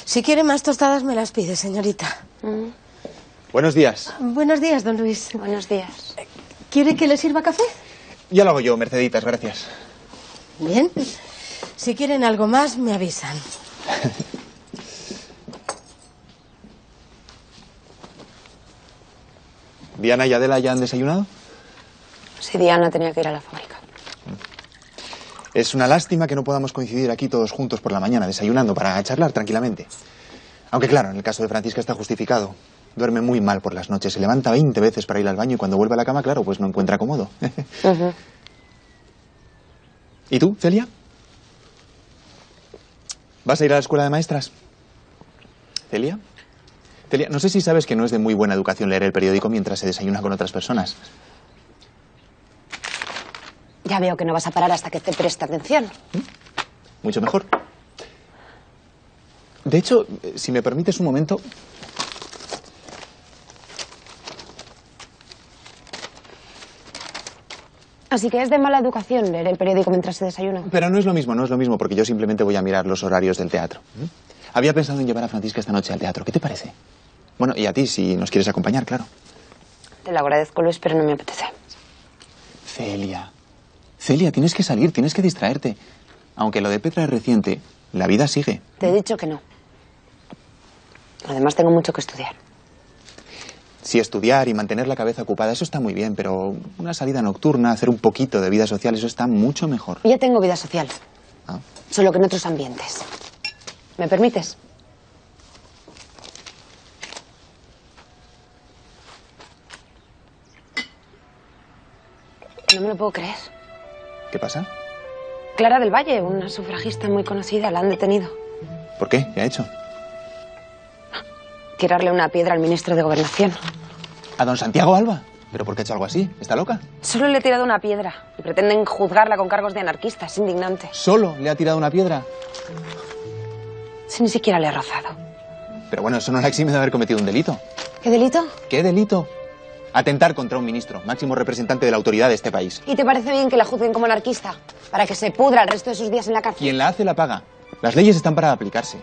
Si quiere más tostadas me las pide, señorita. Buenos días. Buenos días, don Luis. Buenos días. ¿Quiere que le sirva café? Ya lo hago yo, Merceditas, gracias. Bien. Si quieren algo más, me avisan. ¿Diana y Adela ya han desayunado? Sí, Diana tenía que ir a la fábrica. Es una lástima que no podamos coincidir aquí todos juntos por la mañana desayunando para charlar tranquilamente. Aunque claro, en el caso de Francisca está justificado. Duerme muy mal por las noches, se levanta 20 veces para ir al baño y cuando vuelve a la cama, claro, pues no encuentra cómodo. ¿Y tú, Celia? ¿Vas a ir a la escuela de maestras? ¿Celia? Celia, no sé si sabes que no es de muy buena educación leer el periódico mientras se desayuna con otras personas. Ya veo que no vas a parar hasta que te preste atención. Mucho mejor. De hecho, si me permites un momento... Así que es de mala educación leer el periódico mientras se desayuna. Pero no es lo mismo, porque yo simplemente voy a mirar los horarios del teatro. Había pensado en llevar a Francisca esta noche al teatro. ¿Qué te parece? Bueno, y a ti, si nos quieres acompañar, claro. Te lo agradezco, Luis, pero no me apetece. Celia, tienes que salir, tienes que distraerte. Aunque lo de Petra es reciente, la vida sigue. Te he dicho que no. Además, tengo mucho que estudiar. Sí, estudiar y mantener la cabeza ocupada, eso está muy bien, pero una salida nocturna, hacer un poquito de vida social, eso está mucho mejor. Ya tengo vida social. Ah. Solo que en otros ambientes. ¿Me permites? No me lo puedo creer. ¿Qué pasa? Clara del Valle, una sufragista muy conocida, la han detenido. ¿Por qué? ¿Qué ha hecho? Tirarle una piedra al ministro de Gobernación. ¿A don Santiago Alba? ¿Pero por qué ha hecho algo así? ¿Está loca? Solo le he tirado una piedra y pretenden juzgarla con cargos de anarquista. Es indignante. ¿Solo le ha tirado una piedra? Si ni siquiera le he rozado. Pero bueno, eso no la exime de haber cometido un delito. ¿Qué delito? ¿Qué delito? Atentar contra un ministro, máximo representante de la autoridad de este país. ¿Y te parece bien que la juzguen como anarquista? Para que se pudra el resto de sus días en la cárcel. Quien la hace la paga. Las leyes están para aplicarse.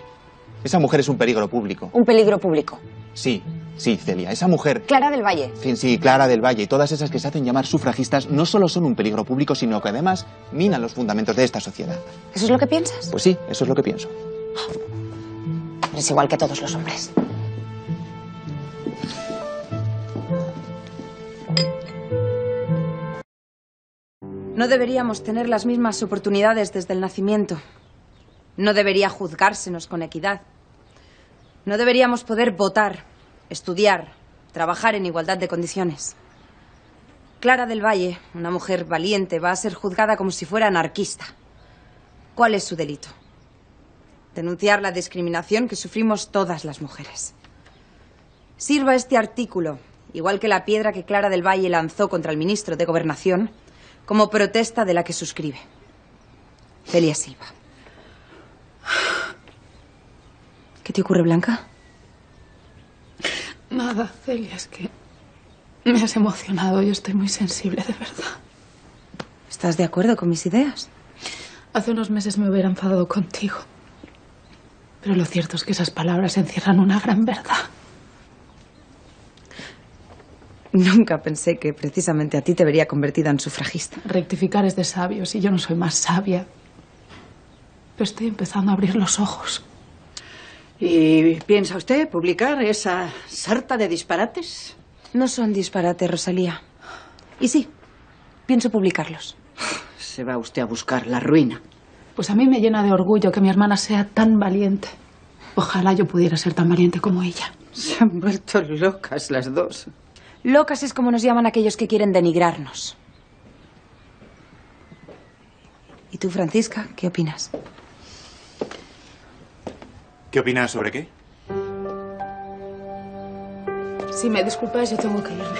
Esa mujer es un peligro público. Un peligro público. Sí, Celia, esa mujer... Clara del Valle. Sí, Clara del Valle y todas esas que se hacen llamar sufragistas no solo son un peligro público, sino que además minan los fundamentos de esta sociedad. ¿Eso es lo que piensas? Pues sí, eso es lo que pienso. Eres igual que todos los hombres. No deberíamos tener las mismas oportunidades desde el nacimiento. No debería juzgársenos con equidad. No deberíamos poder votar, estudiar, trabajar en igualdad de condiciones. Clara del Valle, una mujer valiente, va a ser juzgada como si fuera anarquista. ¿Cuál es su delito? Denunciar la discriminación que sufrimos todas las mujeres. Sirva este artículo, igual que la piedra que Clara del Valle lanzó contra el ministro de Gobernación, como protesta de la que suscribe. Celia Silva. ¿Qué te ocurre, Blanca? Nada, Celia, es que me has emocionado. Yo estoy muy sensible, de verdad. ¿Estás de acuerdo con mis ideas? Hace unos meses me hubiera enfadado contigo. Pero lo cierto es que esas palabras encierran una gran verdad. Nunca pensé que precisamente a ti te vería convertida en sufragista. Rectificar es de sabios y yo no soy más sabia. Pero estoy empezando a abrir los ojos. ¿Y piensa usted publicar esa sarta de disparates? No son disparates, Rosalía. Y sí, pienso publicarlos. Se va usted a buscar la ruina. Pues a mí me llena de orgullo que mi hermana sea tan valiente. Ojalá yo pudiera ser tan valiente como ella. Se han vuelto locas las dos. Locas es como nos llaman aquellos que quieren denigrarnos. ¿Y tú, Francisca, qué opinas? ¿Qué opinas sobre qué? Si me disculpas, yo tengo que irme.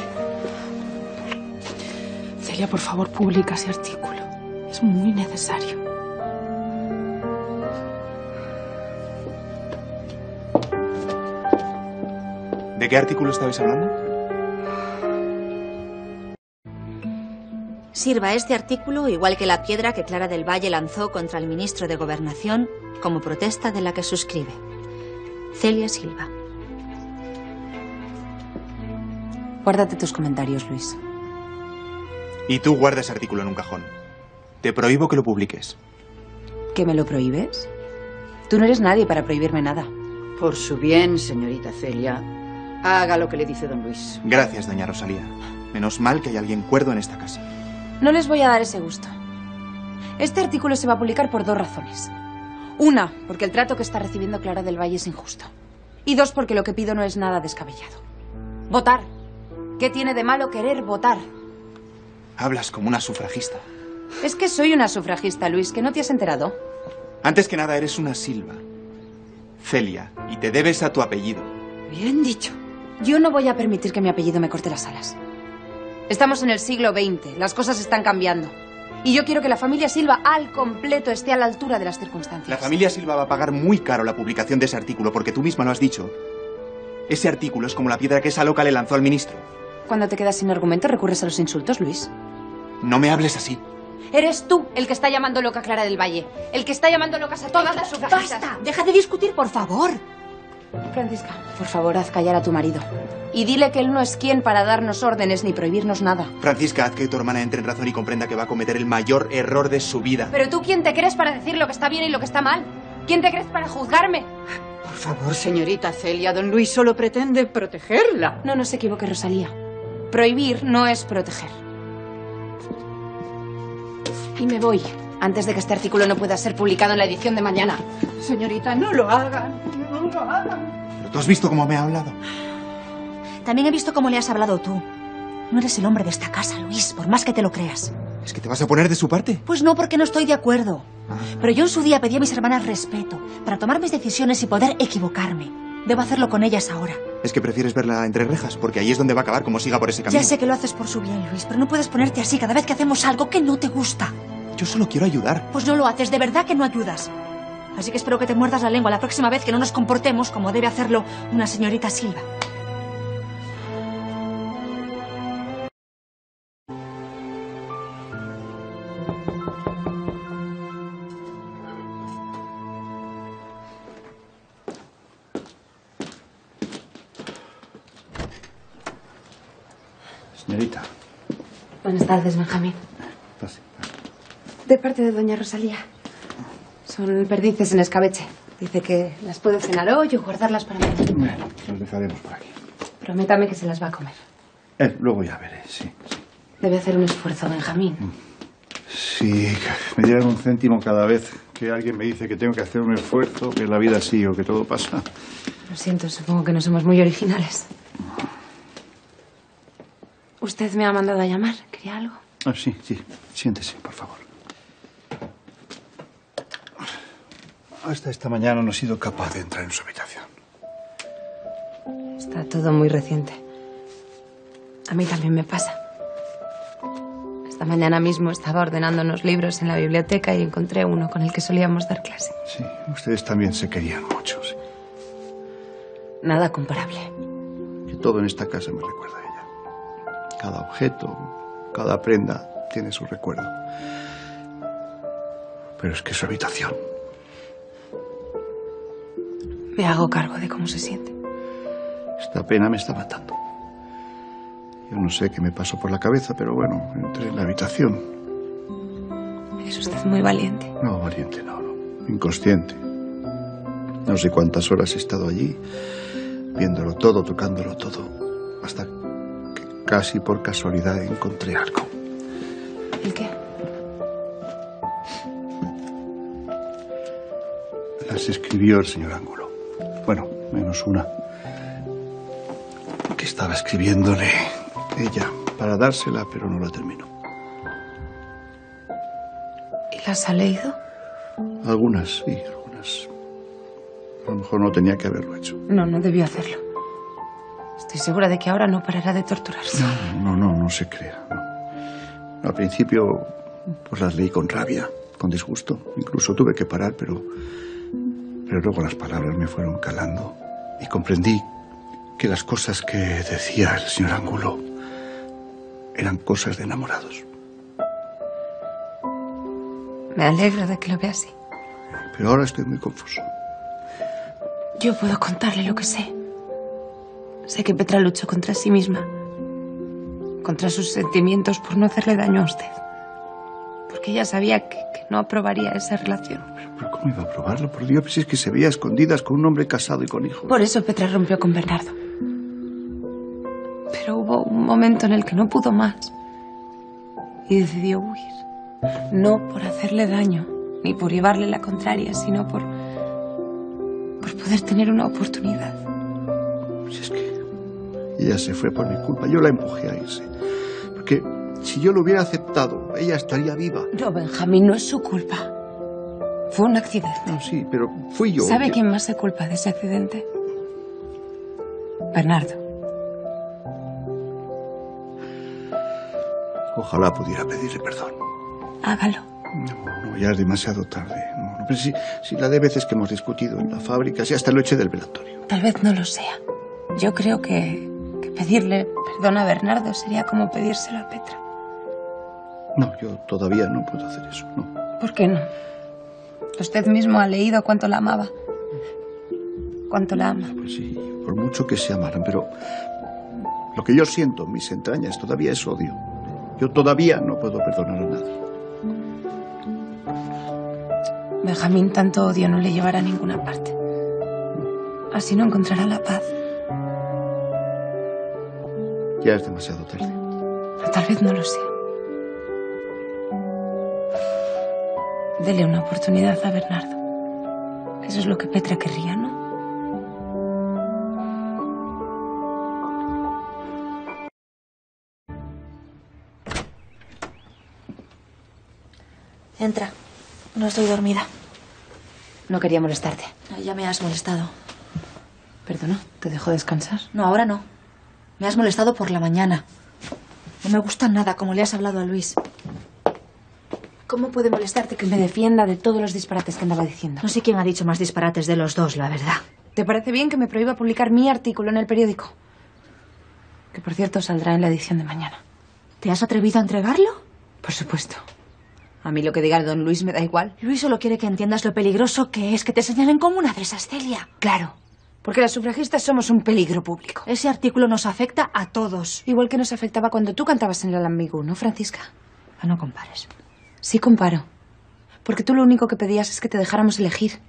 Celia, por favor, publica ese artículo. Es muy necesario. ¿De qué artículo estabais hablando? Sirva este artículo, igual que la piedra que Clara del Valle lanzó contra el ministro de Gobernación, como protesta de la que suscribe. Celia Silva. Guárdate tus comentarios, Luis. Y tú guarda ese artículo en un cajón. Te prohíbo que lo publiques. ¿Que me lo prohíbes? Tú no eres nadie para prohibirme nada. Por su bien, señorita Celia, haga lo que le dice don Luis. Gracias, doña Rosalía. Menos mal que hay alguien cuerdo en esta casa. No les voy a dar ese gusto. Este artículo se va a publicar por 2 razones. Una, porque el trato que está recibiendo Clara del Valle es injusto. Y 2, porque lo que pido no es nada descabellado. Votar. ¿Qué tiene de malo querer votar? Hablas como una sufragista. Es que soy una sufragista, Luis, ¿que no te has enterado? Antes que nada, eres una Silva. Celia, y te debes a tu apellido. Bien dicho. Yo no voy a permitir que mi apellido me corte las alas. Estamos en el siglo XX, las cosas están cambiando. Y yo quiero que la familia Silva al completo esté a la altura de las circunstancias. La familia Silva va a pagar muy caro la publicación de ese artículo, porque tú misma lo has dicho. Ese artículo es como la piedra que esa loca le lanzó al ministro. Cuando te quedas sin argumento, recurres a los insultos, Luis. No me hables así. Eres tú el que está llamando loca a Clara del Valle. El que está llamando locas a todas las sufragistas. ¡Basta! ¡Deja de discutir, por favor! Francisca, por favor, haz callar a tu marido. Y dile que él no es quien para darnos órdenes ni prohibirnos nada. Francisca, haz que tu hermana entre en razón y comprenda que va a cometer el mayor error de su vida. Pero tú, ¿quién te crees para decir lo que está bien y lo que está mal? ¿Quién te crees para juzgarme? Por favor, señorita Celia, don Luis solo pretende protegerla. No se equivoque, Rosalía. Prohibir no es proteger. Y me voy, antes de que este artículo no pueda ser publicado en la edición de mañana. Señorita, no lo hagan, no lo hagan. ¿Pero tú has visto cómo me ha hablado? También he visto cómo le has hablado tú. No eres el hombre de esta casa, Luis, por más que te lo creas. ¿Es que te vas a poner de su parte? Pues no, porque no estoy de acuerdo. Pero yo en su día pedí a mis hermanas respeto para tomar mis decisiones y poder equivocarme. Debo hacerlo con ellas ahora. Es que prefieres verla entre rejas, porque ahí es donde va a acabar como siga por ese camino. Ya sé que lo haces por su bien, Luis, pero no puedes ponerte así cada vez que hacemos algo que no te gusta. Yo solo quiero ayudar. Pues no lo haces, de verdad que no ayudas. Así que espero que te muerdas la lengua la próxima vez que no nos comportemos como debe hacerlo una señorita Silva. Señorita. Buenas tardes, Benjamín. Pase. De parte de doña Rosalía. Son perdices en escabeche. Dice que las puedo cenar hoy o guardarlas para mañana. Bueno, las dejaremos por aquí. Prométame que se las va a comer. Luego ya veré, sí. Debe hacer un esfuerzo, Benjamín. Si me dieran un céntimo cada vez que alguien me dice que tengo que hacer un esfuerzo, que la vida sí o que todo pasa. Lo siento, supongo que no somos muy originales. ¿Usted me ha mandado a llamar? ¿Quería algo? Sí. Siéntese, por favor. Hasta esta mañana no he sido capaz de entrar en su habitación. Está todo muy reciente. A mí también me pasa. Esta mañana mismo estaba ordenando unos libros en la biblioteca y encontré uno con el que solíamos dar clase. Sí, ustedes también se querían mucho, sí. Nada comparable. Que todo en esta casa me recuerda a ella. Cada objeto, cada prenda tiene su recuerdo. Pero es que su habitación... Me hago cargo de cómo se siente. Esta pena me está matando. Yo no sé qué me pasó por la cabeza, pero bueno, entré en la habitación. Es usted muy valiente. No, valiente, no. Inconsciente. No sé cuántas horas he estado allí, viéndolo todo, tocándolo todo, hasta que casi por casualidad encontré algo. ¿El qué? Las escribió el señor Ángulo. Bueno, menos una. Que estaba escribiéndole ella para dársela, pero no la terminó. ¿Y las ha leído? Algunas, sí, algunas. A lo mejor no tenía que haberlo hecho. No debió hacerlo. Estoy segura de que ahora no parará de torturarse. No se crea. No. Al principio, pues las leí con rabia, con disgusto. Incluso tuve que parar, pero luego las palabras me fueron calando y comprendí que las cosas que decía el señor Ángulo eran cosas de enamorados. Me alegro de que lo vea así. Pero ahora estoy muy confuso. Yo puedo contarle lo que sé. Sé que Petra luchó contra sí misma, contra sus sentimientos por no hacerle daño a usted. Porque ella sabía que no aprobaría esa relación. ¿Pero cómo iba a aprobarlo? Por Dios, si es que se veía a escondidas con un hombre casado y con hijos. Por eso Petra rompió con Bernardo. Pero hubo un momento en el que no pudo más y decidió huir. No por hacerle daño, ni por llevarle la contraria, sino por poder tener una oportunidad. Si es que ella se fue por mi culpa, yo la empujé a irse. Porque si yo lo hubiera aceptado, ella estaría viva. No, Benjamín, no es su culpa. Fue un accidente. No, sí, pero fui yo. ¿Sabe quién más se culpa de ese accidente? Bernardo. Ojalá pudiera pedirle perdón. Hágalo. No, ya es demasiado tarde. No, pero si la de veces que hemos discutido en la fábrica, si hasta lo eché del velatorio. Tal vez no lo sea. Yo creo que pedirle perdón a Bernardo sería como pedírselo a Petra. No, yo todavía no puedo hacer eso, no. ¿Por qué no? Usted mismo ha leído cuánto la amaba. Cuánto la ama. Pues sí, por mucho que se amaran, pero lo que yo siento en mis entrañas todavía es odio. Yo todavía no puedo perdonar a nadie. Benjamín, tanto odio no le llevará a ninguna parte. Así no encontrará la paz. Ya es demasiado tarde. Pero tal vez no lo sea. Dele una oportunidad a Bernardo. Eso es lo que Petra querría, ¿no? Entra. No estoy dormida. No quería molestarte. Ya me has molestado. Perdona, ¿te dejo descansar? No, ahora no. Me has molestado por la mañana. No me gusta nada como le has hablado a Luis. ¿Cómo puede molestarte que me defienda de todos los disparates que andaba diciendo? No sé quién ha dicho más disparates de los dos, la verdad. ¿Te parece bien que me prohíba publicar mi artículo en el periódico? Que, por cierto, saldrá en la edición de mañana. ¿Te has atrevido a entregarlo? Por supuesto. A mí lo que diga el don Luis me da igual. Luis solo quiere que entiendas lo peligroso que es que te señalen como una de esas, Celia. Claro, porque las sufragistas somos un peligro público. Ese artículo nos afecta a todos. Igual que nos afectaba cuando tú cantabas en el Alambigú, ¿no, Francisca? No compares. Sí comparo. Porque tú lo único que pedías es que te dejáramos elegir.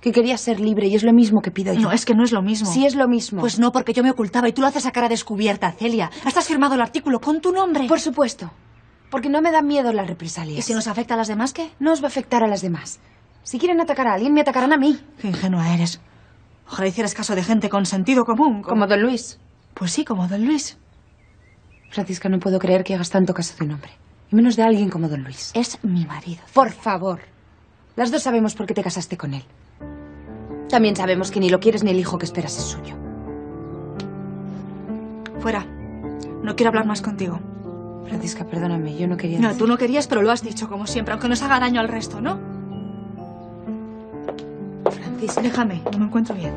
Que querías ser libre y es lo mismo que pido yo. No, es que no es lo mismo. Sí es lo mismo. Pues no, porque yo me ocultaba y tú lo haces a cara descubierta, Celia. Hasta has firmado el artículo con tu nombre. Por supuesto. Porque no me da miedo las represalias. ¿Y si nos afecta a las demás qué? No os va a afectar a las demás. Si quieren atacar a alguien, me atacarán a mí. Qué ingenua eres. Ojalá hicieras caso de gente con sentido común. Como don Luis. Pues sí, como don Luis. Francisca, no puedo creer que hagas tanto caso de un hombre. Y menos de alguien como don Luis. Es mi marido. Por favor. Las dos sabemos por qué te casaste con él. También sabemos que ni lo quieres ni el hijo que esperas es suyo. Fuera. No quiero hablar más contigo. Francisca, perdóname, yo no quería No, decir... tú no querías, pero lo has dicho, como siempre, aunque nos haga daño al resto, ¿no? Francisca... Déjame, no me encuentro bien.